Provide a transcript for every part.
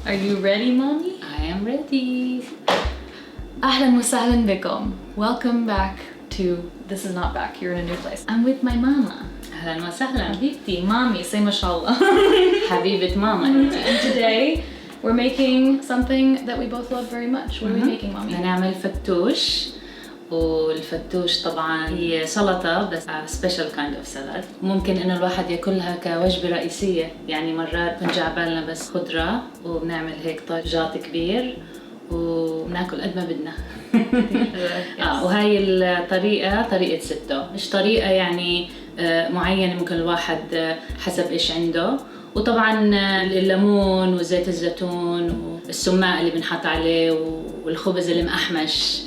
Are you ready, mommy? I am ready. أهلا وسهلا بكم. Welcome back to, this is not back, you're in a new place. I'm with my mama. أهلا وسهلا. حبيبتي, mommy, say mashallah. حبيبة ماما. And today, we're making something that we both love very much. What are we making, mommy? هنعمل فتوش. والفتوش طبعا هي سلطة بس special kind of salad. ممكن إنه الواحد ياكلها كوجبة رئيسية، يعني مرات بنجي عبالنا بس خضرة وبنعمل هيك طاجات كبير وبناكل قد ما بدنا. وهاي الطريقة طريقة ستو، مش طريقة يعني معينة، ممكن الواحد حسب إيش عنده. وطبعا الليمون وزيت الزيتون والسماق اللي بنحط عليه والخبز اللي محمش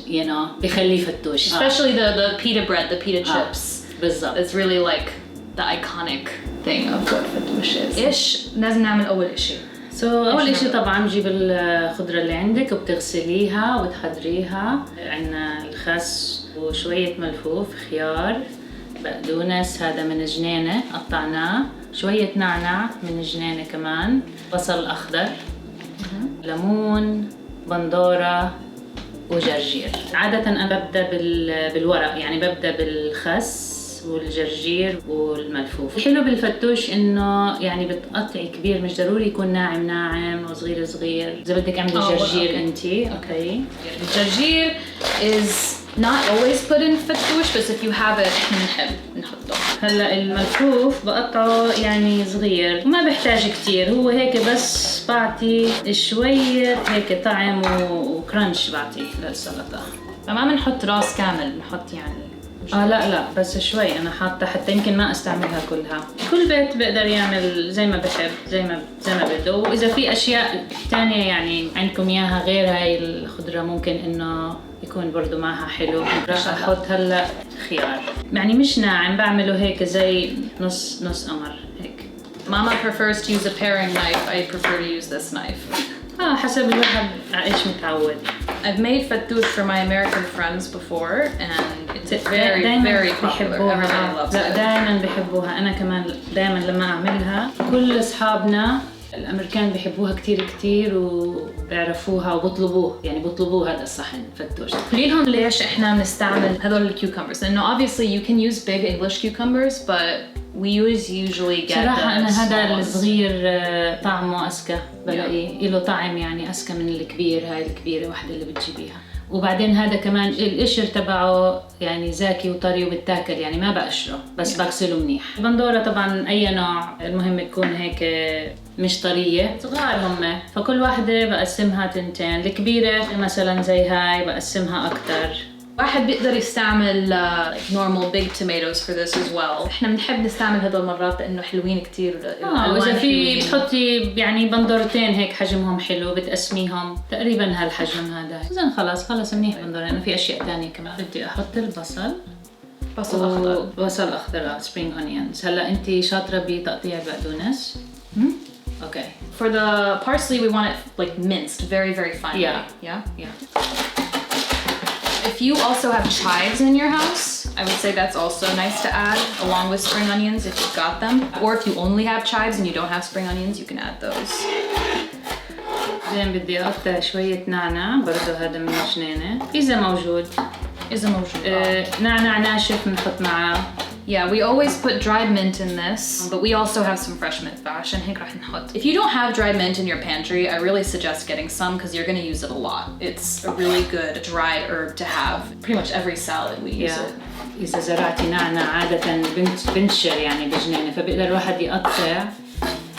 بيخليه فتوش. Especially the pita bread, the pita chips. بالضبط. It's really like the iconic thing of what fattoush is. إيش لازم نعمل أول إشي؟ أول إشي طبعا بجيب الخضرة اللي عندك وبتغسليها وتحضريها. عنا الخس وشوية ملفوف، خيار، بقدونس هذا من جنينة قطعناه، شوية نعناع من جنينة كمان، بصل أخضر، ليمون، بندورة وجرجير. عادة أنا ببدأ بالورق، يعني ببدأ بالخس والجرجير والملفوف. الحلو بالفتوش إنه يعني بتقطعي كبير، مش ضروري يكون ناعم ناعم وصغير صغير. إذا بدك اعملي جرجير أنتي. أوكي. الجرجير is not always put in fattoush, but if you have it إحنا بنحب نحطه. هلا الملفوف بقطعه يعني صغير وما بحتاج كتير، هو هيك بس بعطي شوية هيك طعم وكرانش بعطيه للسلطة. فما بنحط راس كامل، بنحط يعني لا بس شوي أنا حاطة حتى يمكن ما استعملها كلها. كل بيت بقدر يعمل زي ما بحب، زي ما بده. وإذا في أشياء تانية يعني عندكم إياها غير هاي الخضرة ممكن إنه يكون برضو معها حلو. راح أحط هلا خيار، يعني مش ناعم، بعمله هيك زي نص قمر هيك. Mama prefers to use a paring knife. I prefer to use this knife. حسب الواحد إيش متعود. I've made fattoush for my American friends before, and it's very popular. Everybody loves it. دائما بيحبوها. أنا كمان دائما لما أعملها كل أصحابنا الأمريكان بيحبوها كتير وبيعرفوها وبطلبوه، يعني بطلبوه هذا الصحن فتوش. قولي لهم ليش إحنا بنستعمل هذول الكيوكمبرز، لأنه obviously you can use big English cucumbers, but we usually get صراحة أنا هذا ones. الصغير طعمه أذكى، بلاقيه له طعم يعني أذكى من الكبير. هاي الكبيرة واحدة اللي بتجيبيها. وبعدين هذا كمان القشر تبعه يعني زاكي وطري وبتاكل، يعني ما بقشره بس بغسله منيح. البندورة طبعا أي نوع، المهم تكون هيك مش طرية. صغار هم، فكل واحدة بقسمها تنتين. الكبيرة مثلا زي هاي بقسمها أكتر. واحد بيقدر يستعمل like normal big tomatoes for this as well. احنا بنحب نستعمل هذول مرات لانه حلوين كتير. واذا في بتحطي يعني بندورتين هيك حجمهم حلو بتقسميهم تقريبا هالحجم هذا. اذا خلص منيح بندورة، لانه في اشياء تانية كمان. بدي احط البصل، بصل اخضر سبرينج اونيونز. هلا انت شاطرة بتقطيع البقدونس. Okay. For the parsley we want it like minced very finely. Yeah. If you also have chives in your house, I would say that's also nice to add along with spring onions if you've got them. Or if you only have chives and you don't have spring onions, you can add those. زين بدي أقطع شوية نعناع برضو، هذا من جنينة إذا موجود. نعناع ناشف بنحط معاه. Yeah, we always put dried mint in this, but we also have some fresh mint فعشان هيك رح نحط. If you don't have dried mint in your pantry, I really suggest getting some because you're going to use it a lot. It's a really good dried herb to have. Pretty much every salad we use it. إذا زرعتي نعناع عادة بنشر يعني بجنينة، فبقدر الواحد يقطع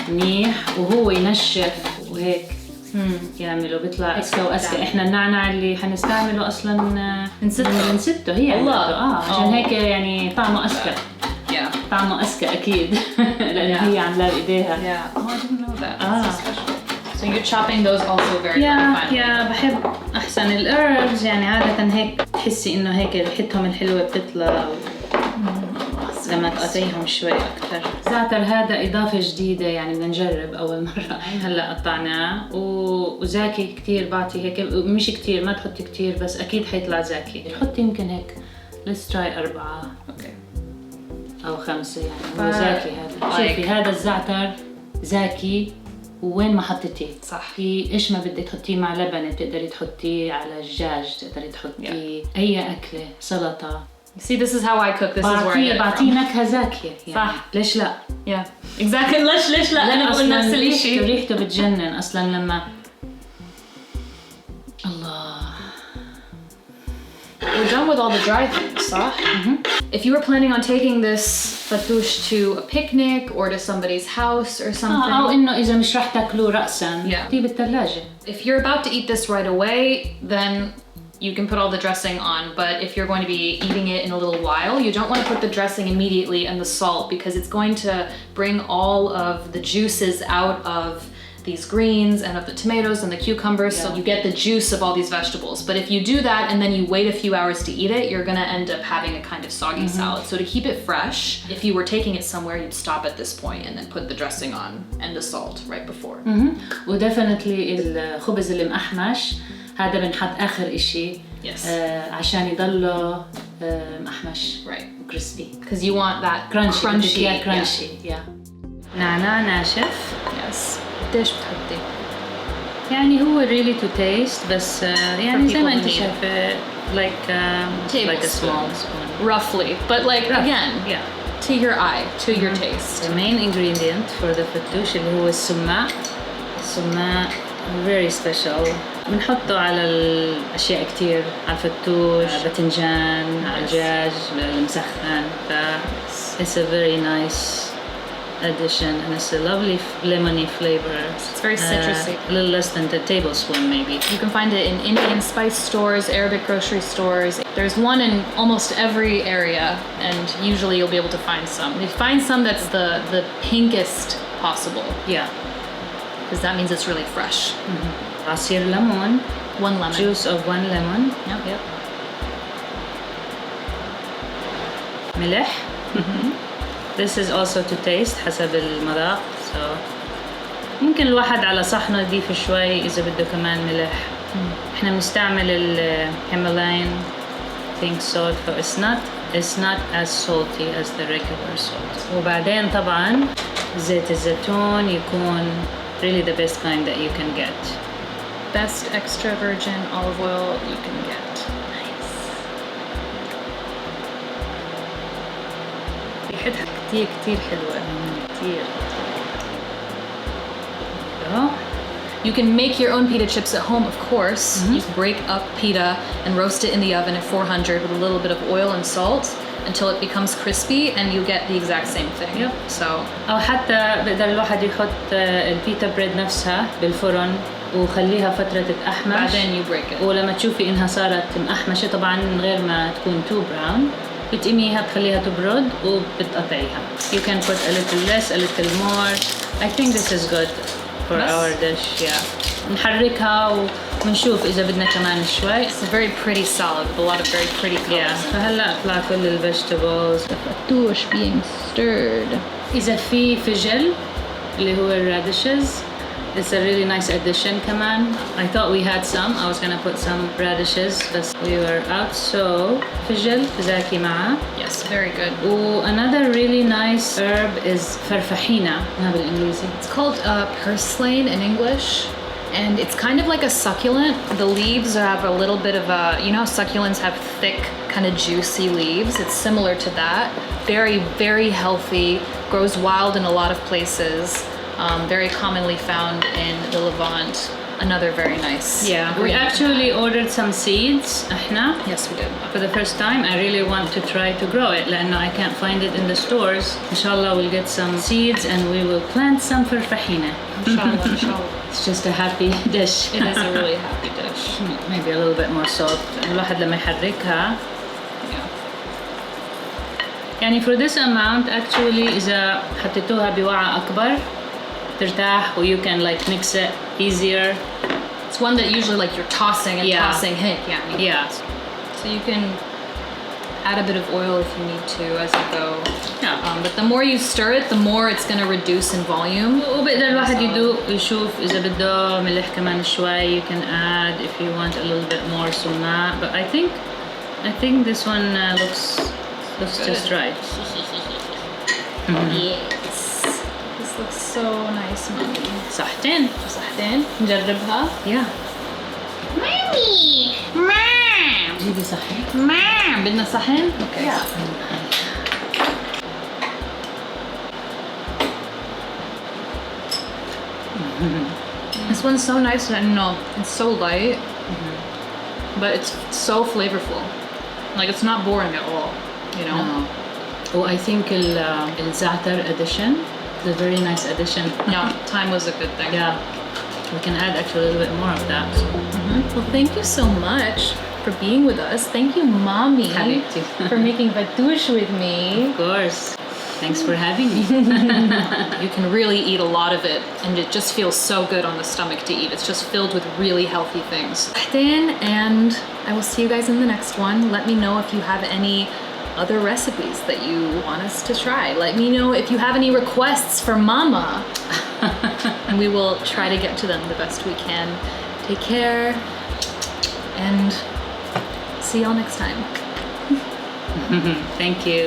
منيح وهو ينشف وهيك يعملوا بيطلع أذكى. إحنا النعناع اللي حنستعمله أصلاً من ستو هي الله. عشان هيك يعني طعمه أذكى. طعمه أذكى أكيد لأن هي عاملاه بإيديها. Oh, I didn't know that. So you're chopping those also very finely. بحب أحسن الherbs يعني عادة هيك تحسي إنه هيك ريحتهم الحلوة بتطلع لما تقطعيهم شوي أكتر. زعتر هذا إضافة جديدة يعني بدنا نجرب أول مرة. هلا قطعناه وزاكي كتير، بعطي هيك مش كتير، ما تحطي كتير بس أكيد حيطلع زاكي. حطي يمكن هيك let's try 4 أو 5 يعني. هو زاكي هذا. شوفي هذا الزعتر زاكي وين ما حطيتيه. صح. في إيش ما بدك تحطيه مع لبن، بتقدري تحطيه على الدجاج، تقدري تحطيه أي أكلة، سلطة. See, this is how I cook. This is where I get it بعطيه from. نكهة زاكية يعني. صح. ليش لا؟ Yeah, exactly. ليش لا؟ أنا بقول نفس الشيء. ريحته بتجنن أصلاً لما الله. We're done with all the dry things, صح? If you were planning on taking this fattoush to a picnic or to somebody's house or something. أو إنه إذا مش رح تاكلوه رأساً. Yeah. دي بالثلاجة. If you're about to eat this right away, then you can put all the dressing on, but if you're going to be eating it in a little while, you don't want to put the dressing immediately and the salt because it's going to bring all of the juices out of these greens and of the tomatoes and the cucumbers, so you get the juice of all these vegetables. But if you do that and then you wait a few hours to eat it, you're gonna end up having a kind of soggy salad. So to keep it fresh, if you were taking it somewhere, you'd stop at this point and then put the dressing on and the salt right before. وديفينتلي الخبز المحمش هذا بنحط آخر إشي. Yes. عشان يضله محمش. Right. Crispy. Because you want that crunchy. yeah. crunchy. Yeah. نعناع ناشف. Yes. قديش بتحطي؟ يعني هو really to taste بس يعني زي ما انت شايفة like a small spoon. Roughly, but like again, to your eye, to your taste. The main ingredient for the fattoush اللي هو السماق. السماق very special. بنحطه على الأشياء كتير، على الفتوش، باذنجان، على الدجاج المسخن. It's a very nice addition and it's a lovely lemony flavor. It's very citrusy. A little less than a tablespoon maybe. You can find it in Indian spice stores, Arabic grocery stores. There's one in almost every area and usually you'll be able to find some. You find some that's the pinkest possible. Yeah. Because that means it's really fresh. عصير ليمون. 1 lemon. Juice of 1 lemon. Yep. ملح. This is also to taste حسب المذاق. So ممكن الواحد على صحنه يضيف شوي إذا بده كمان ملح. إحنا بنستعمل Himalayan pink salt, so it's not as salty as the regular salt. وبعدين طبعاً زيت الزيتون يكون really the best kind that you can get. Best extra virgin olive oil you can get. Nice. ريحتها كتير حلوة. كتير. You can make your own pita chips at home, of course. You break up pita and roast it in the oven at 400 with a little bit of oil and salt until it becomes crispy and you get the exact same thing. Yep. So أو حتى بقدر الواحد يحط البيتا بريد نفسها بالفرن وخليها فترة تتأحمش. بعدين you break it. ولما تشوفي إنها صارت محمشة طبعاً من غير ما تكون too brown بتقيميها بتخليها تبرد وبتقطعيها. You can put a little less, a little more. I think this is good for our dish. Yeah. نحركها ونشوف إذا بدنا كمان شوي. It's a very pretty salad with a lot of very pretty colors. Yeah. فهلا طلع كل ال vegetables. The fattoush being stirred. إذا في فجل اللي هو radishes. It's a really nice addition كمان. I thought we had some. I was gonna put some radishes but we were out, so فجل زاكي معه. Yes, very good. Another really nice herb is فرفحينة. ما بالإنجليزي. It's called purslane in English. And it's kind of like a succulent. The leaves have a little bit of a, you know how succulents have thick, kind of juicy leaves? It's similar to that. Very, very healthy. Grows wild in a lot of places. Very commonly found in the Levant. Another very nice. Yeah, we actually ordered some seeds. احنا. Yes, we did. For the first time, I really want to try to grow it. لأنه I can't find it in the stores. Inshallah, we'll get some seeds and we will plant some فرفحينة. Inshallah. It's just a happy dish. It is a really happy dish. Maybe a little bit more salt. الواحد لما يحركها. يعني for this amount, actually, إذا حطيتوها بوعاء أكبر ترتاح و you can like mix it easier. It's one that usually like you're tossing and tossing. Hey, yeah. So you can add a bit of oil if you need to as you go. Yeah. But the more you stir it, the more it's going to reduce in volume. وبقدر الواحد يدوق يشوف إذا بده ملح كمان شوي. You can add if you want a little bit more سماق. But I think this one looks just right. Yes. This looks so nice, mommy. صحتين. صحتين نجربها. Yeah. مامي مام جيبي صحن. مام بدنا صحن؟ Okay. Yeah. This one's so nice and no, it's so light, but it's so flavorful. Like it's not boring at all, you know? No. Oh, I think الزعتر addition is a very nice addition. Yeah, time was a good thing. Yeah. We can add actually a little bit more of that. Well, thank you so much for being with us. Thank you, Mommy, حبيبتي. for making fattoush with me. Of course. Thanks for having me. You can really eat a lot of it, and it just feels so good on the stomach to eat. It's just filled with really healthy things. Sahtein, and I will see you guys in the next one. Let me know if you have any other recipes that you want us to try. Let me know if you have any requests for Mama, and we will try to get to them the best we can. Take care, and see y'all next time. Thank you.